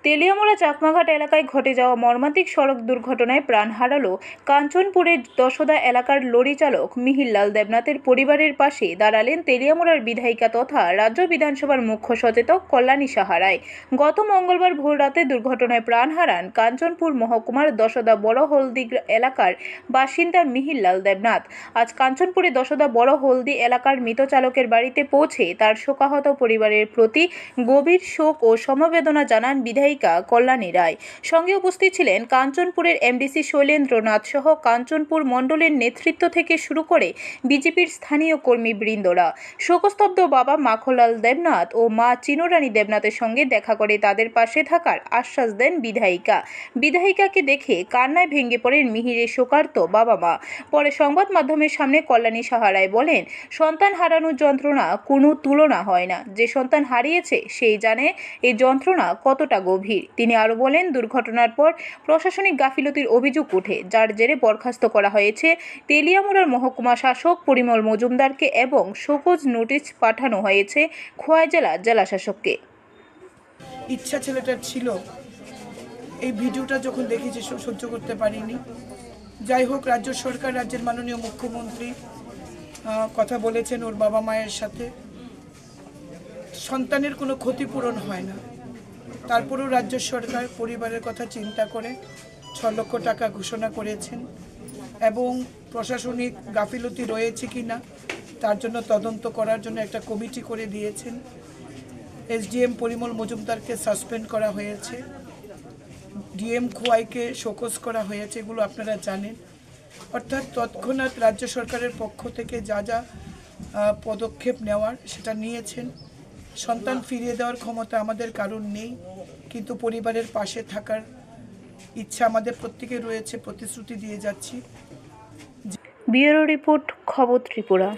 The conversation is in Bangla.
তেলিয়ামুড়া চাকমাঘাট এলাকায় ঘটে যাওয়া মর্মান্তিক সড়ক দুর্ঘটনায় প্রাণ হারালো কাঞ্চনপুরের দশদা এলাকার লরি চালক মিহিরলাল দেবনাথের পরিবারের পাশে দাঁড়ালেন তেলিয়ামুড়ার বিধায়িকা তথা রাজ্য বিধানসভার মুখ্য সচেতক কল্যাণী সাহা রায়। গত মঙ্গলবার ভোররাতে দুর্ঘটনায় প্রাণ হারান কাঞ্চনপুর মহকুমার দশদা বড় হলদি এলাকার বাসিন্দা মিহিরলাল দেবনাথ। আজ কাঞ্চনপুরে দশদা বড় হলদি এলাকার মৃত চালকের বাড়িতে পৌঁছে তার শোকাহত পরিবারের প্রতি গভীর শোক ও সমবেদনা জানান বিধায়িকা কল্যাণী রায়। সঙ্গে উপস্থিত ছিলেন কাঞ্চনপুরের এমডিসি শৈলেন্দ্রনাথ সহ কাঞ্চনপুর মণ্ডলের নেতৃত্ব থেকে শুরু করে বিজেপির স্থানীয় কর্মীবৃন্দরা। শোকস্তব্ধ বাবা মাখনলাল দেবনাথ ও মা চিনোরানী দেবনাথের সঙ্গে দেখা করে তাদের পাশে থাকার আশ্বাস দেন বিধায়িকা। বিধায়িকাকে দেখে কান্নায় ভেঙে পড়েন মিহিরের শোকার্ত বাবা মা। পরে সংবাদ মাধ্যমের সামনে কল্যাণী সাহা রায় বলেন, সন্তান হারানোর যন্ত্রণা কোনো তুলনা হয় না। যে সন্তান হারিয়েছে সেই জানে এই যন্ত্রণা কতটা গভীর। তিনি আরও বলেন, দুর্ঘটনার পর প্রশাসনিক গাফিলতির অভিযোগ ওঠে, যার জেরে বরখাস্ত করা হয়েছে তেলিয়ামুড়ার মহকুমা শাসক পরিমল মজুমদারকে এবং শোকজ নোটিশ পাঠানো হয়েছে খোয়াই জেলা জেলাশাসককে। ইচ্ছা ছেলেটার ছিল, এই ভিডিওটা যখন দেখেছি সহ্য করতে পারিনি। যাই হোক, রাজ্য সরকার, রাজ্যের মাননীয় মুখ্যমন্ত্রী কথা বলেছেন ওর বাবা মায়ের সাথে। সন্তানের কোনো ক্ষতিপূরণ হয় না, তারপরেও রাজ্য সরকার পরিবারের কথা চিন্তা করে 6 লক্ষ টাকা ঘোষণা করেছেন এবং প্রশাসনিক গাফিলতি রয়েছে কি না তার জন্য তদন্ত করার জন্য একটা কমিটি করে দিয়েছেন। এসডিএম পরিমল মজুমদারকে সাসপেন্ড করা হয়েছে, ডিএম খোয়াইকে শোকজ করা হয়েছে, এগুলো আপনারা জানেন। অর্থাৎ তৎক্ষণাৎ রাজ্য সরকারের পক্ষ থেকে যা যা পদক্ষেপ নেওয়ার সেটা নিয়েছেন। সন্তান ফিরিয়ে দেওয়ার ক্ষমতা আমাদের কারণ নেই, কিন্তু পরিবারের পাশে থাকার ইচ্ছা আমাদের প্রত্যেকের রয়েছে, প্রতিশ্রুতি দিয়ে যাচ্ছি। ব্যুরো রিপোর্ট, খবর ত্রিপুরা।